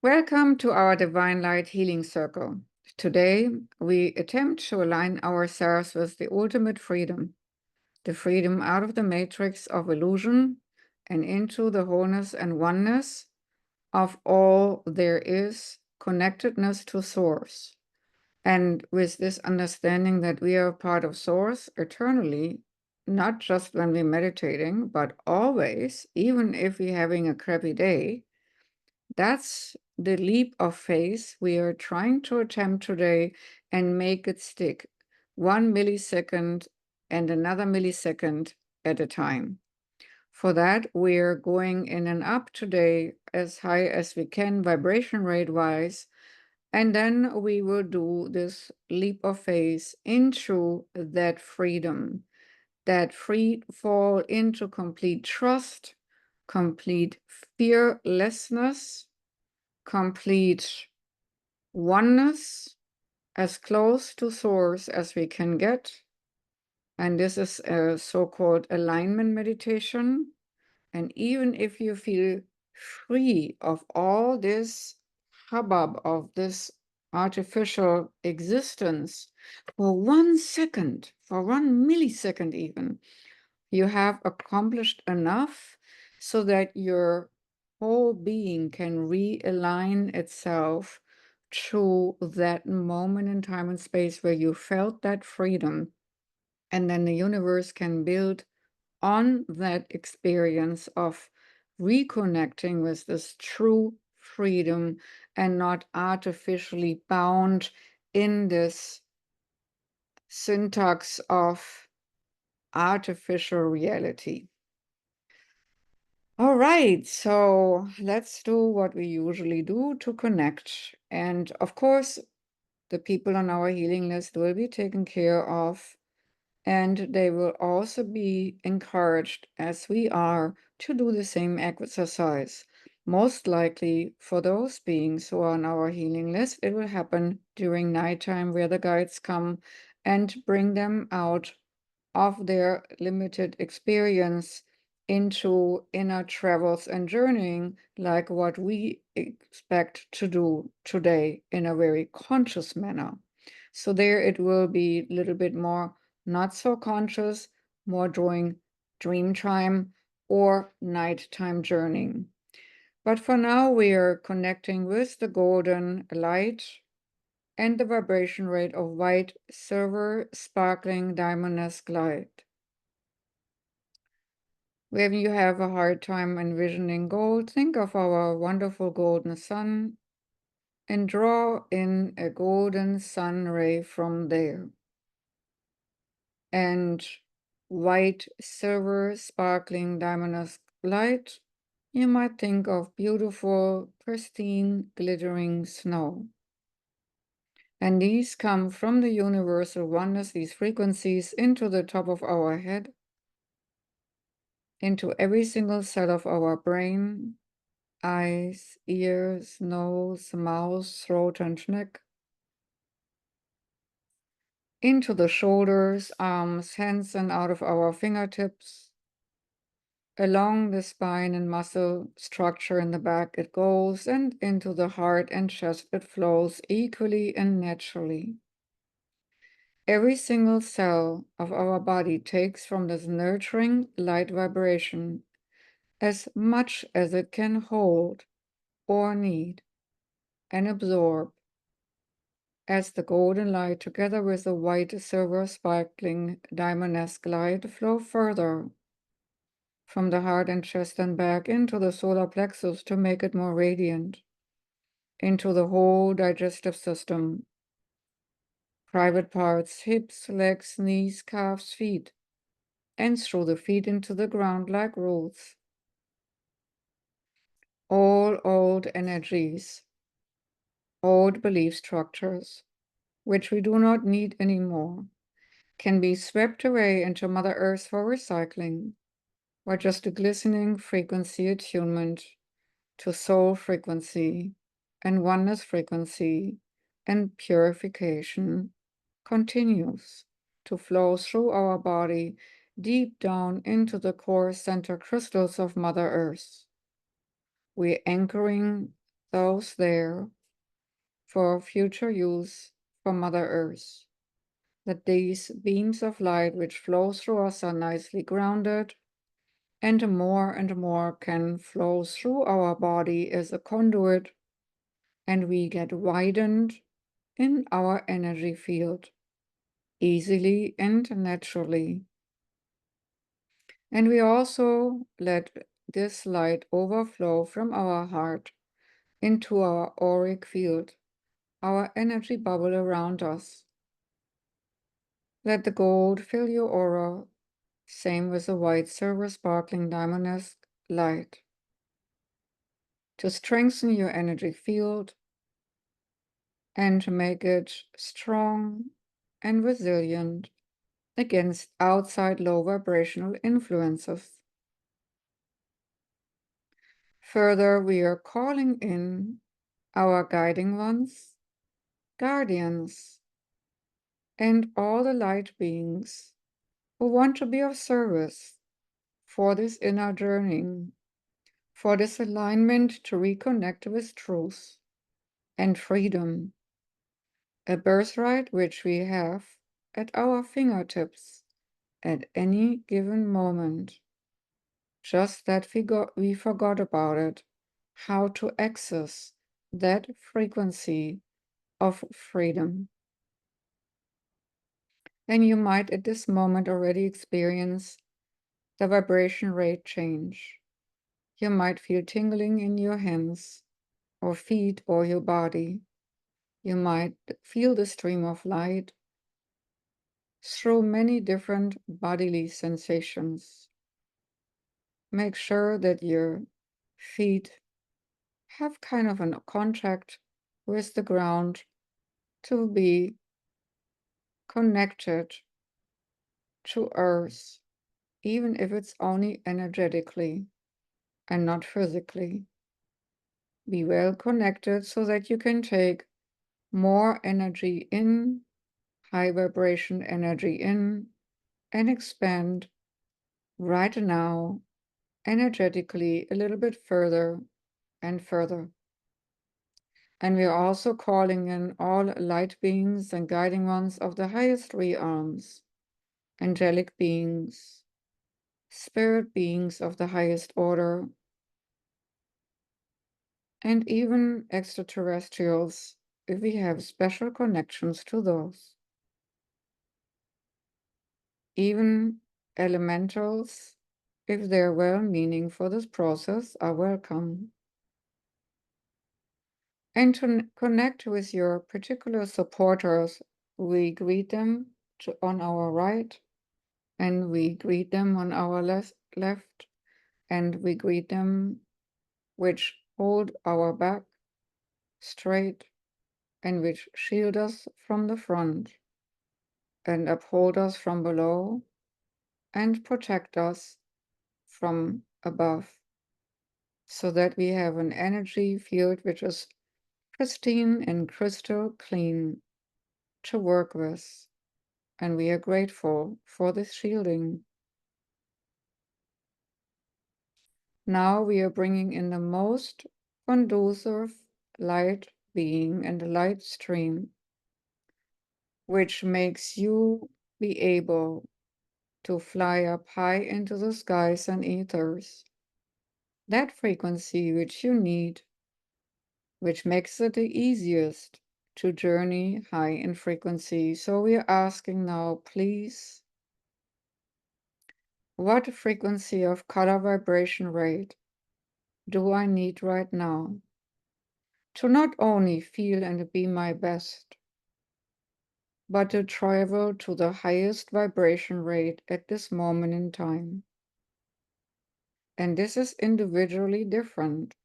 Welcome to our Divine Light Healing Circle. Today, we attempt to align ourselves with the ultimate freedom, the freedom out of the matrix of illusion and into the wholeness and oneness of all there is, connectedness to Source. And with this understanding that we are part of Source eternally, not just when we're meditating, but always, even if we're having a crappy day. That's the leap of faith we are trying to attempt today and make it stick 1 millisecond and another millisecond at a time. For that, we're going in and up today as high as we can, vibration rate wise, and then we will do this leap of faith into that freedom, that free fall into complete trust, complete fearlessness, complete oneness, as close to Source as we can get. And this is a so-called alignment meditation. And even if you feel free of all this hubbub of this artificial existence for 1 second, for 1 millisecond even, you have accomplished enough so that your whole being can realign itself to that moment in time and space where you felt that freedom. And then the universe can build on that experience of reconnecting with this true freedom and not artificially bound in this syntax of artificial reality. All right, so let's do what we usually do to connect. And of course, the people on our healing list will be taken care of, and they will also be encouraged, as we are, to do the same exercise. Most likely, for those beings who are on our healing list, it will happen during nighttime, where the guides come and bring them out of their limited experience into inner travels and journeying, like what we expect to do today in a very conscious manner. So there it will be a little bit more not so conscious, more during dream time or nighttime journeying. But for now, we are connecting with the golden light and the vibration rate of white, silver, sparkling, diamond-esque light. When you have a hard time envisioning gold, think of our wonderful golden sun and draw in a golden sun ray from there. And white, silver, sparkling, diamond-esque light, you might think of beautiful, pristine, glittering snow. And these come from the universal oneness, these frequencies, into the top of our head, into every single cell of our brain, eyes, ears, nose, mouth, throat, and neck, into the shoulders, arms, hands, and out of our fingertips, along the spine and muscle structure in the back it goes, and into the heart and chest it flows equally and naturally. Every single cell of our body takes from this nurturing light vibration as much as it can hold or need and absorb, as the golden light together with the white, silver, sparkling, diamond-esque light flow further from the heart and chest and back into the solar plexus to make it more radiant, into the whole digestive system, private parts, hips, legs, knees, calves, feet, and through the feet into the ground like roots. All old energies, old belief structures, which we do not need anymore, can be swept away into Mother Earth for recycling, or just a glistening frequency attunement to soul frequency and oneness frequency, and purification continues to flow through our body deep down into the core center crystals of Mother Earth. We're anchoring those there for future use for Mother Earth. That these beams of light which flow through us are nicely grounded, and more can flow through our body as a conduit, and we get widened in our energy field, easily and naturally. And we also let this light overflow from our heart into our auric field, our energy bubble around us. Let the gold fill your aura, same with the white, silver, sparkling, diamond-esque light, to strengthen your energy field and to make it strong and resilient against outside low vibrational influences. Further, we are calling in our guiding ones, guardians, and all the light beings who want to be of service for this inner journey, for this alignment to reconnect with truth and freedom, a birthright which we have at our fingertips at any given moment. Just that we forgot about it, how to access that frequency of freedom. And you might at this moment already experience the vibration rate change. You might feel tingling in your hands or feet or your body. You might feel the stream of light through many different bodily sensations. Make sure that your feet have kind of a contact with the ground to be connected to Earth, even if it's only energetically and not physically. Be well connected so that you can take more energy in, high vibration energy in, and expand right now energetically a little bit further and further. And we are also calling in all light beings and guiding ones of the highest realms, angelic beings, spirit beings of the highest order, and even extraterrestrials, if we have special connections to those. Even elementals, if they're well-meaning for this process, are welcome. And to connect with your particular supporters, we greet them on our right, and we greet them on our left, and we greet them which hold our back straight and which shield us from the front and uphold us from below and protect us from above, so that we have an energy field which is pristine and crystal clean to work with, and we are grateful for this shielding. Now we are bringing in the most conducive light being and the light stream, which makes you be able to fly up high into the skies and ethers. That frequency which you need, which makes it the easiest to journey high in frequency. So we are asking now, please, what frequency of color vibration rate do I need right now to not only feel and be my best, but to travel to the highest vibration rate at this moment in time? And this is individually different.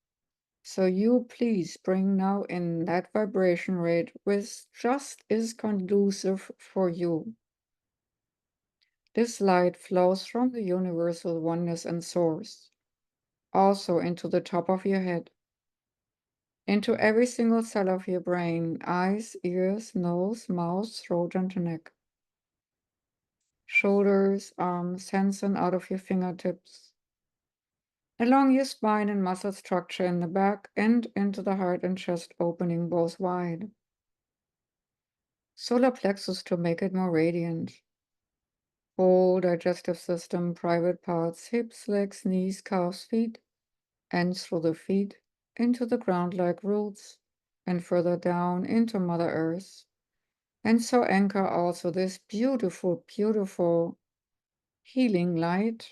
So you please bring now in that vibration rate which just is conducive for you. This light flows from the universal oneness and source, also into the top of your head, into every single cell of your brain, eyes, ears, nose, mouth, throat, and neck, shoulders, arms, hands, and out of your fingertips, along your spine and muscle structure in the back and into the heart and chest, opening both wide. Solar plexus to make it more radiant. Whole digestive system, private parts, hips, legs, knees, calves, feet, and through the feet into the ground like roots, and further down into Mother Earth. And so anchor also this beautiful, beautiful healing light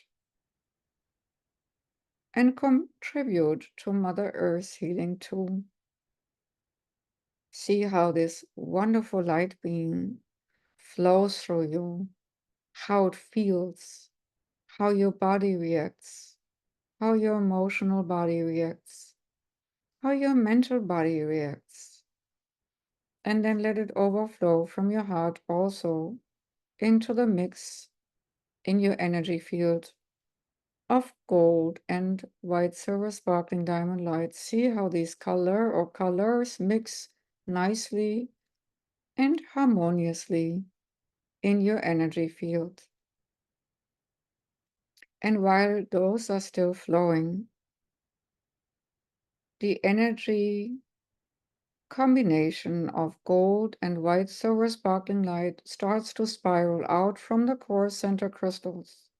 and contribute to Mother Earth's healing too. See how this wonderful light being flows through you, how it feels, how your body reacts, how your emotional body reacts, how your mental body reacts. And then let it overflow from your heart also into the mix in your energy field of gold and white silver sparkling diamond light. See how these colors mix nicely and harmoniously in your energy field. And while those are still flowing, the energy combination of gold and white silver sparkling light starts to spiral out from the core center crystals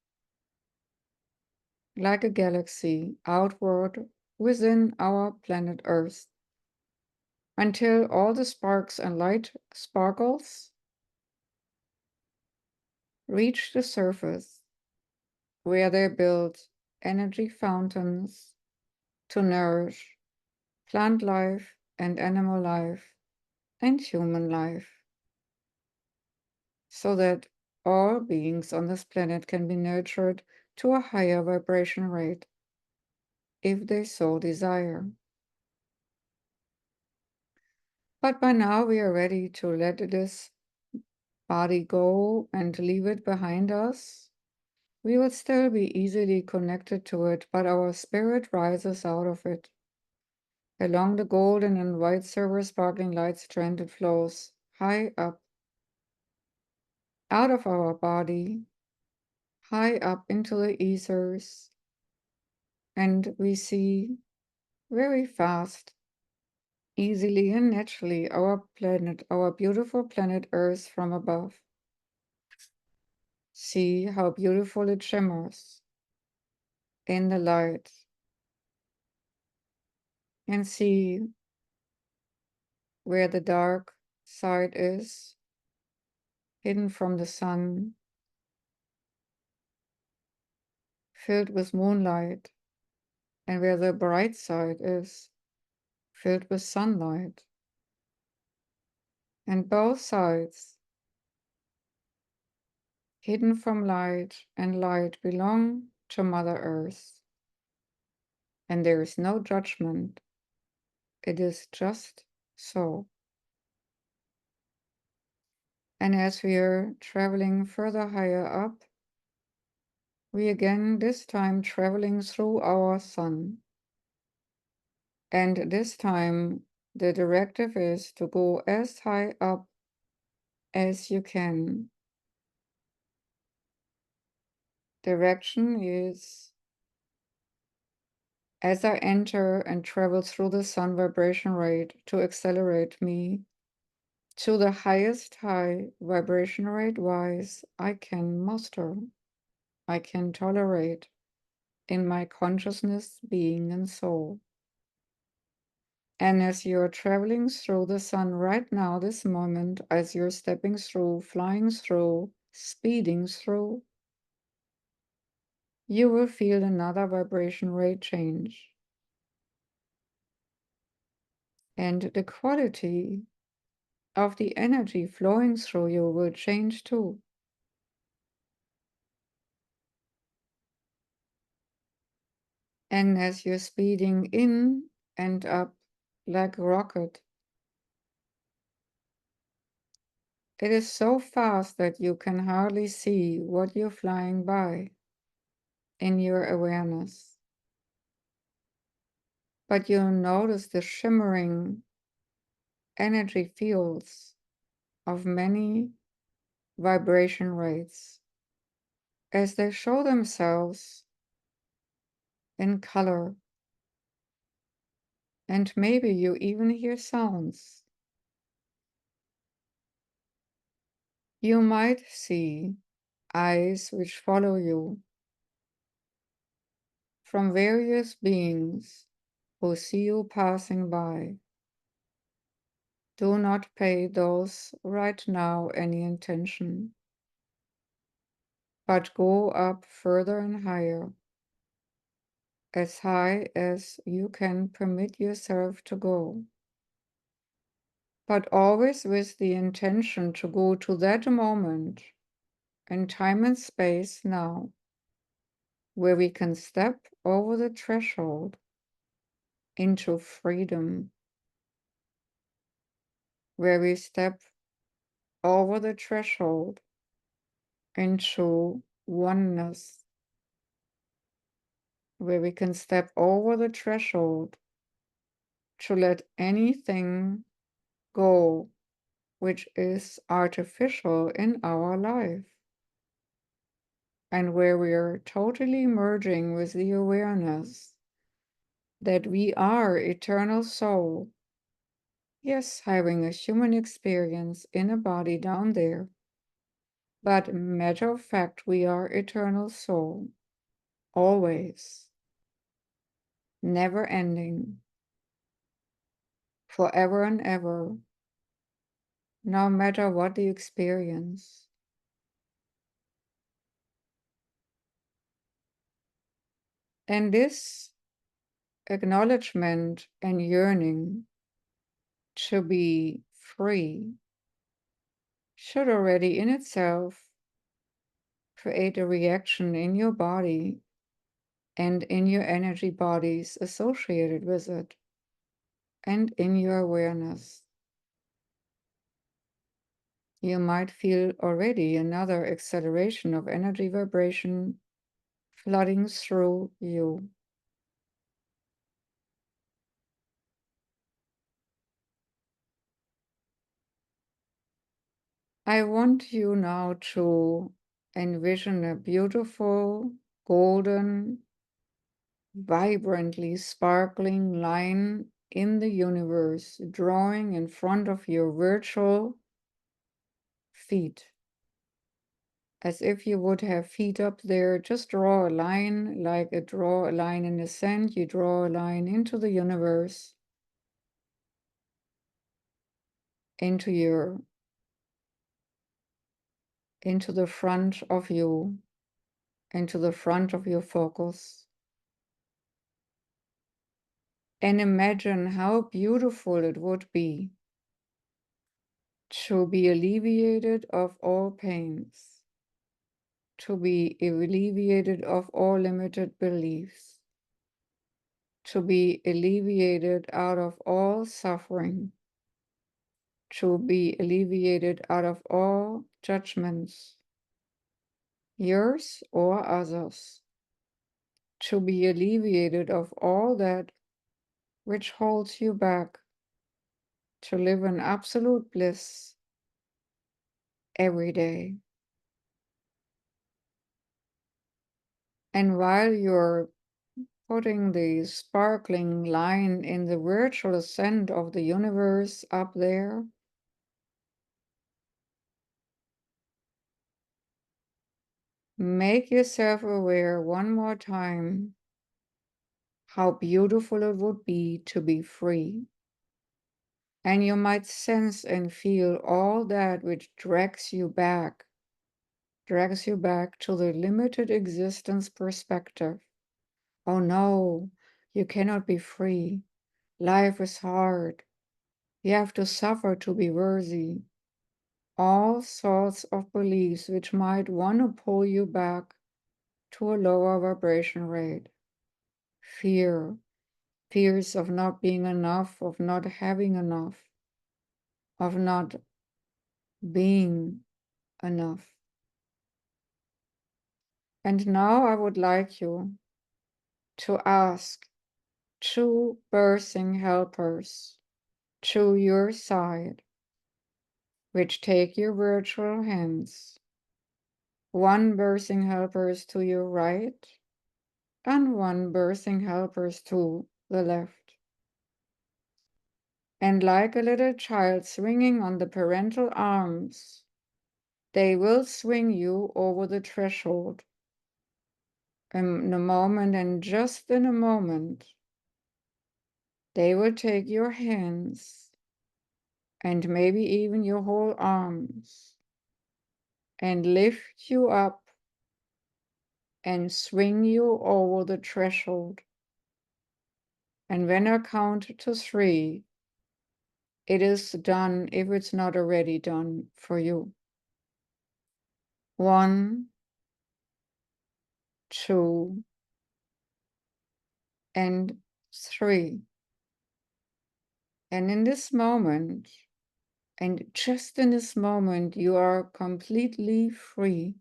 like a galaxy outward within our planet Earth until all the sparks and light sparkles reach the surface where they build energy fountains to nourish plant life and animal life and human life, so that all beings on this planet can be nurtured to a higher vibration rate if they so desire. But by now we are ready to let this body go and leave it behind us. We will still be easily connected to it, but our spirit rises out of it. Along the golden and white silver sparkling light strand it flows high up, out of our body, high up into the ethers, and we see very fast, easily and naturally our planet, our beautiful planet Earth from above. See how beautiful it shimmers in the light, and see where the dark side is, hidden from the sun, filled with moonlight, and where the bright side is, filled with sunlight. And both sides, hidden from light and light, belong to Mother Earth. And there is no judgment. It is just so. And as we are traveling further higher up, we again this time traveling through our sun. And this time the directive is to go as high up as you can. Direction is, as I enter and travel through the sun vibration rate, to accelerate me to the highest high vibration rate wise I can muster, I can tolerate in my consciousness, being, and soul. And as you're traveling through the sun right now, this moment, as you're stepping through, flying through, speeding through, you will feel another vibration rate change. And the quality of the energy flowing through you will change too. And as you're speeding in and up like a rocket, it is so fast that you can hardly see what you're flying by in your awareness. But you'll notice the shimmering energy fields of many vibration rates as they show themselves in color, and maybe you even hear sounds. You might see eyes which follow you from various beings who see you passing by. Do not pay those right now any attention, but go up further and higher, as high as you can permit yourself to go, but always with the intention to go to that moment in time and space now, where we can step over the threshold into freedom, where we step over the threshold into oneness, where we can step over the threshold to let anything go which is artificial in our life, and where we are totally merging with the awareness that we are eternal soul. Yes, having a human experience in a body down there, but matter of fact, we are eternal soul, always, never ending, forever and ever, no matter what the experience. And this acknowledgement and yearning to be free should already in itself create a reaction in your body and in your energy bodies associated with it, and in your awareness. You might feel already another acceleration of energy vibration flooding through you. I want you now to envision a beautiful, golden, vibrantly sparkling line in the universe drawing in front of your virtual feet. As if you would have feet up there. Just draw a line, like draw a line in the sand. You draw a line into the universe, into the front of you, into the front of your focus. And imagine how beautiful it would be to be alleviated of all pains, to be alleviated of all limited beliefs, to be alleviated out of all suffering, to be alleviated out of all judgments, yours or others, to be alleviated of all that which holds you back, to live in absolute bliss every day. And while you're putting the sparkling line in the virtual ascent of the universe up there, make yourself aware one more time how beautiful it would be to be free. And you might sense and feel all that which drags you back to the limited existence perspective. Oh no, you cannot be free. Life is hard. You have to suffer to be worthy. All sorts of beliefs which might want to pull you back to a lower vibration rate. Fears of not being enough, of not having enough, of not being enough. And now I would like you to ask two birthing helpers to your side, which take your virtual hands. One birthing helper is to your right, and one birthing helpers to the left. And like a little child swinging on the parental arms, they will swing you over the threshold. In a moment, and just in a moment, they will take your hands and maybe even your whole arms and lift you up and swing you over the threshold. And when I count to 3, it is done if it's not already done for you. 1, 2, and 3. And in this moment, and just in this moment, you are completely free.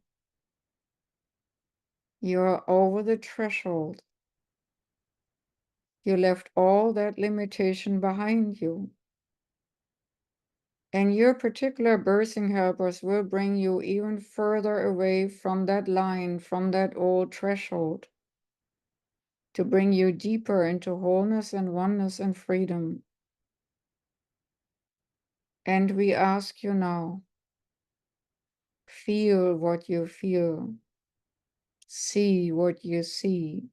You are over the threshold. You left all that limitation behind you. And your particular birthing helpers will bring you even further away from that line, from that old threshold, to bring you deeper into wholeness and oneness and freedom. And we ask you now, feel what you feel, see what you see,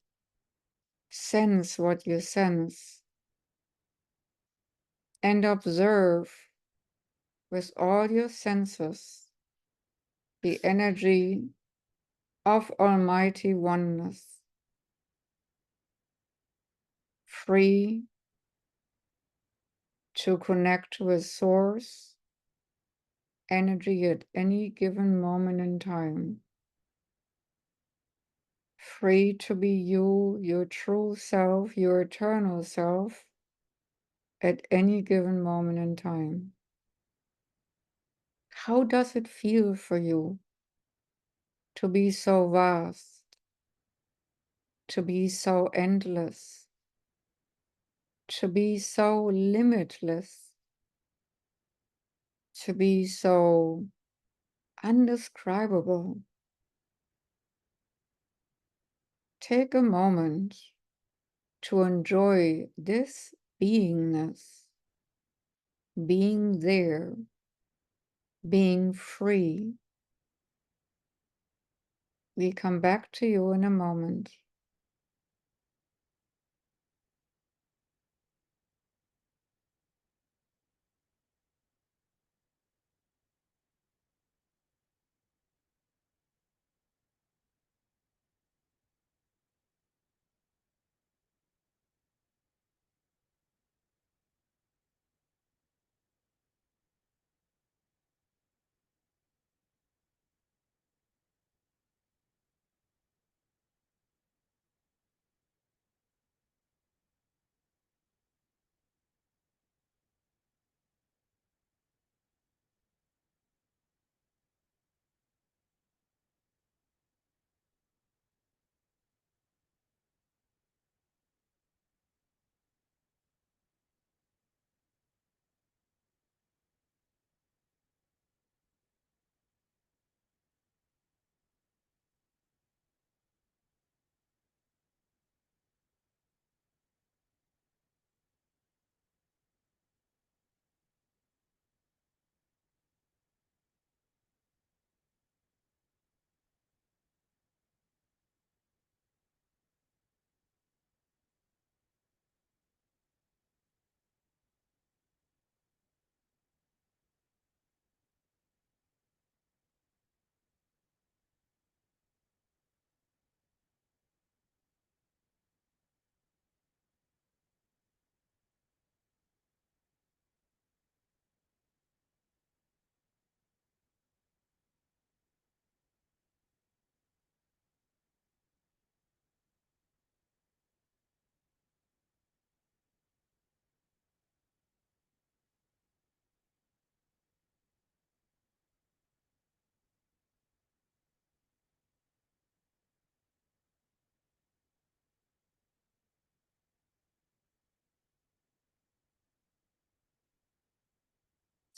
sense what you sense, and observe with all your senses the energy of Almighty Oneness, free to connect with Source energy at any given moment in time, free to be you, your true self, your eternal self, at any given moment in time. How does it feel for you to be so vast, to be so endless, to be so limitless, to be so undescribable? Take a moment to enjoy this beingness, being there, being free. We come back to you in a moment.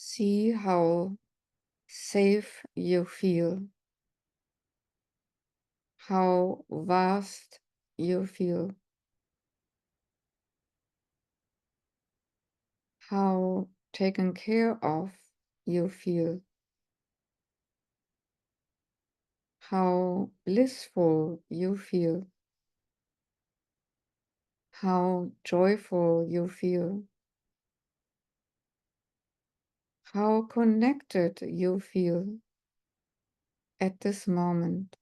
See how safe you feel, how vast you feel, how taken care of you feel, how blissful you feel, how joyful you feel, how connected you feel at this moment.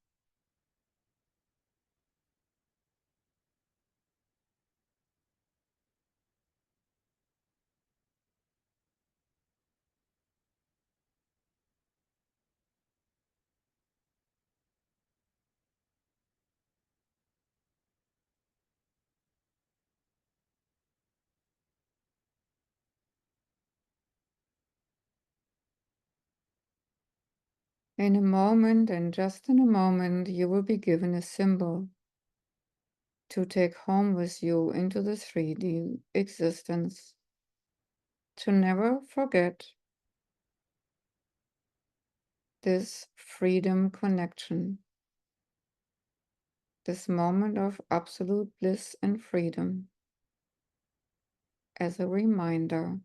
In a moment, and just in a moment, you will be given a symbol to take home with you into the 3D existence, to never forget this freedom connection, this moment of absolute bliss and freedom, as a reminder.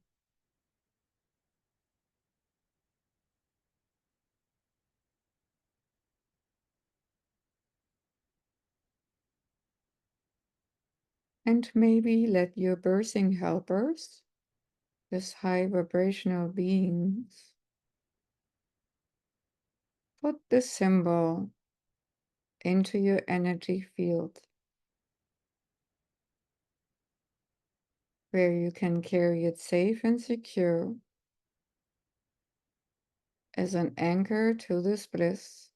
And maybe let your birthing helpers, these high vibrational beings, put this symbol into your energy field, where you can carry it safe and secure as an anchor to this bliss.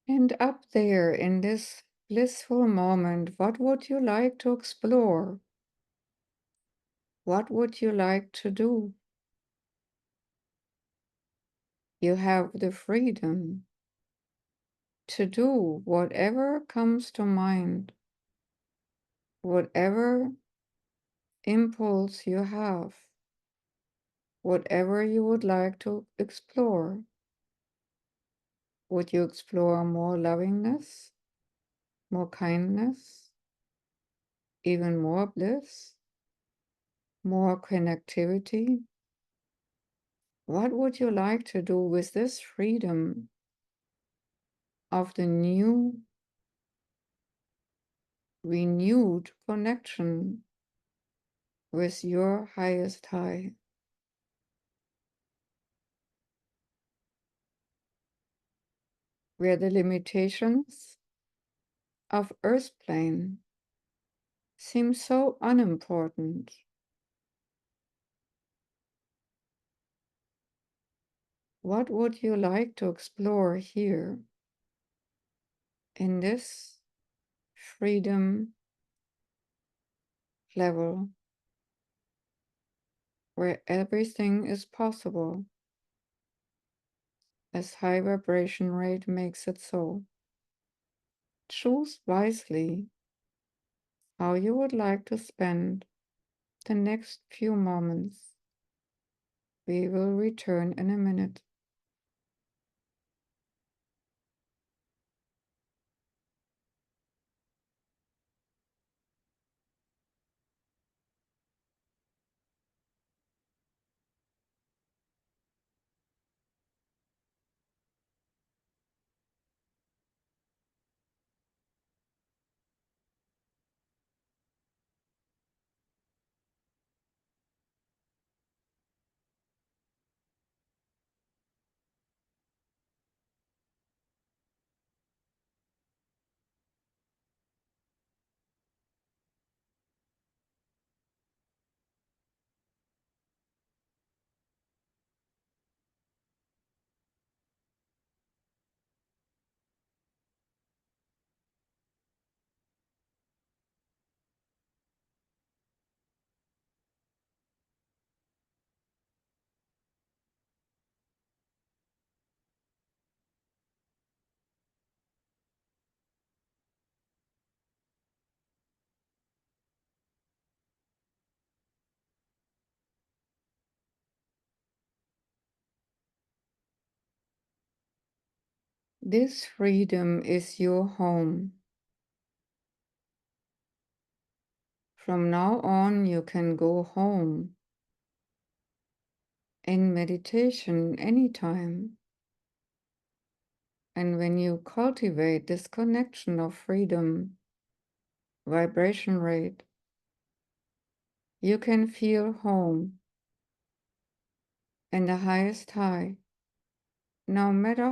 And up there in this blissful moment, what would you like to explore? What would you like to do? You have the freedom to do whatever comes to mind, whatever impulse you have, whatever you would like to explore. Would you explore more lovingness, more kindness, even more bliss, more connectivity? What would you like to do with this freedom of the new, renewed connection with your highest high? Where the limitations of Earth plane seem so unimportant. What would you like to explore here in this freedom level where everything is possible as high vibration rate makes it so? Choose wisely how you would like to spend the next few moments. We will return in a minute. This freedom is your home. From now on, you can go home in meditation anytime. And when you cultivate this connection of freedom, vibration rate, you can feel home in the highest high, no matter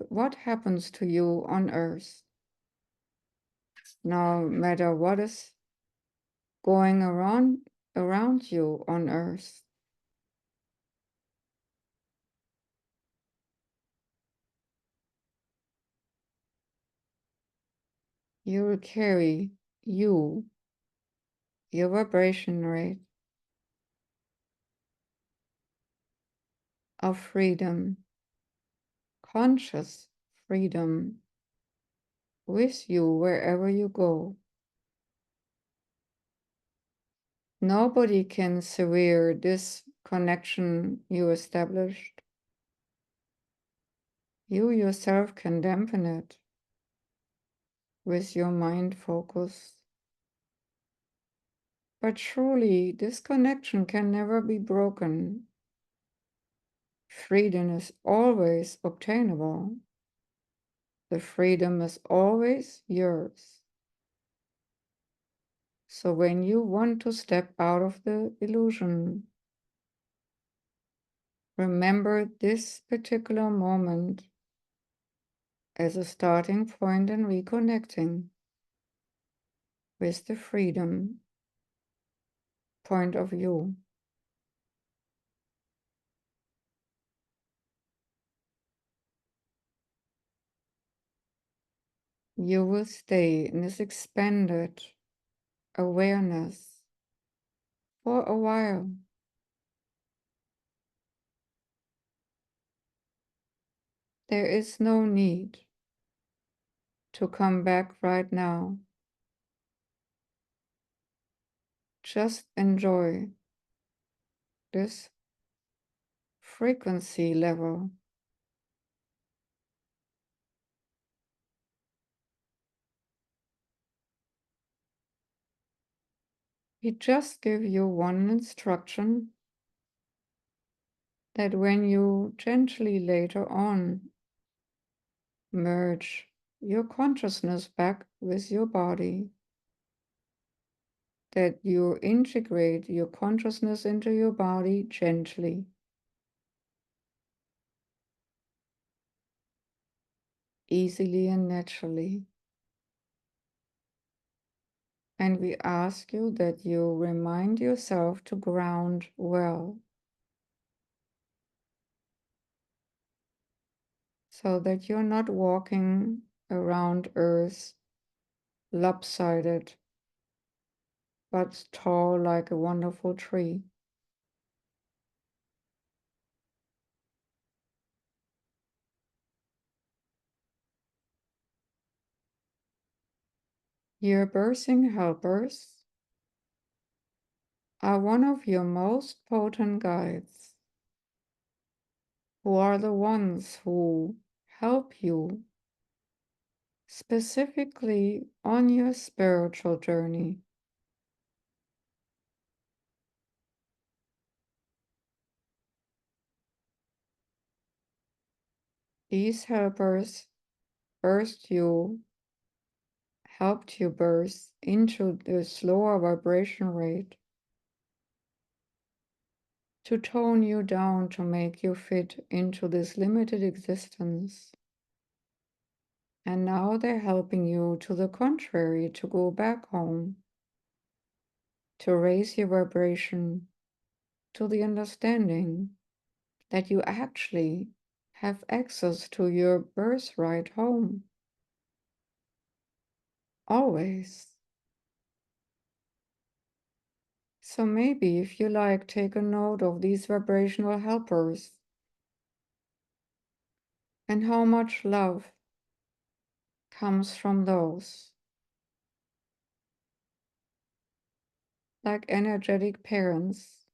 what happens to you on earth, no matter what is going around you on earth. You will carry your vibration rate of freedom, conscious freedom, with you wherever you go. Nobody can sever this connection you established. You yourself can dampen it with your mind focus. But truly, this connection can never be broken. Freedom is always obtainable. The freedom is always yours. So when you want to step out of the illusion, remember this particular moment as a starting point in reconnecting with the freedom point of view. You will stay in this expanded awareness for a while. There is no need to come back right now. Just enjoy this frequency level. We just give you one instruction that when you gently later on merge your consciousness back with your body, that you integrate your consciousness into your body gently. Easily and naturally. And we ask you that you remind yourself to ground well, so that you're not walking around Earth lopsided, but tall like a wonderful tree. Your birthing helpers are one of your most potent guides, who are the ones who help you specifically on your spiritual journey. These helpers birthed you, helped you birth into the slower vibration rate, to tone you down, to make you fit into this limited existence. And now they're helping you to the contrary, to go back home, to raise your vibration to the understanding that you actually have access to your birthright home. Always. So maybe, if you like, take a note of these vibrational helpers and how much love comes from those. Like energetic parents.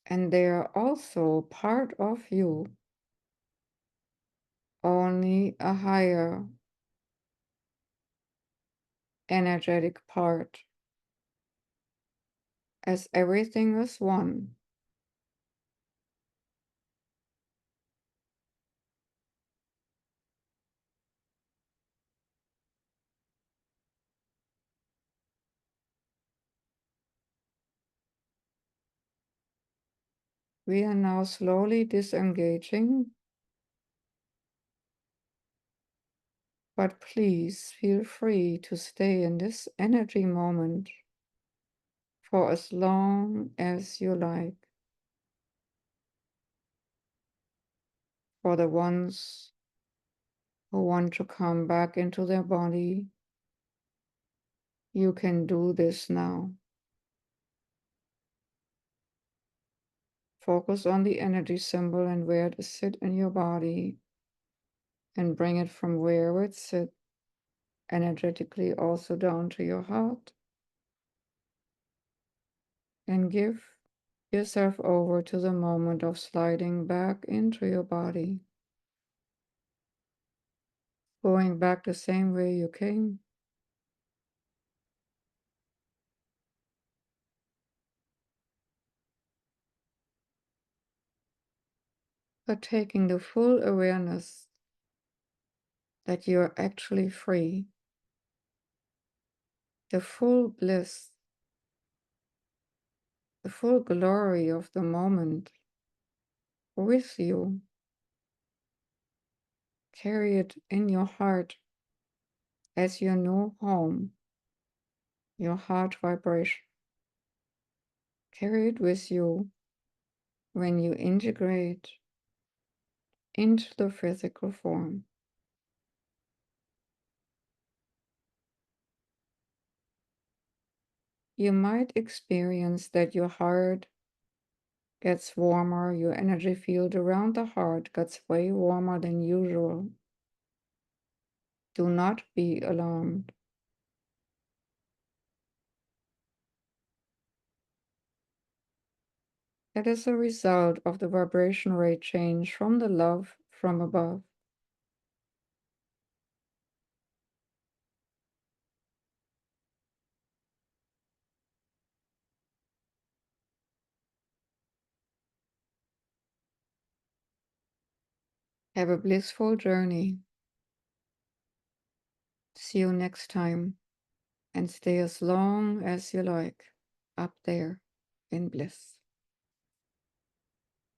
And they are also part of you. only a higher energetic part, as everything is one. We are now slowly disengaging, but please feel free to stay in this energy moment for as long as you like. For the ones who want to come back into their body, you can do this now. Focus on the energy symbol and where it sits in your body, and bring it from where it sits energetically also down to your heart, and give yourself over to the moment of sliding back into your body, going back the same way you came. But taking the full awareness that you are actually free, the full bliss, the full glory of the moment with you. Carry it in your heart as your new home, your heart vibration. Carry it with you when you integrate into the physical form. You might experience that your heart gets warmer, your energy field around the heart gets way warmer than usual. Do not be alarmed. That is a result of the vibration rate change from the love from above. Have a blissful journey. See you next time, and stay as long as you like up there in bliss.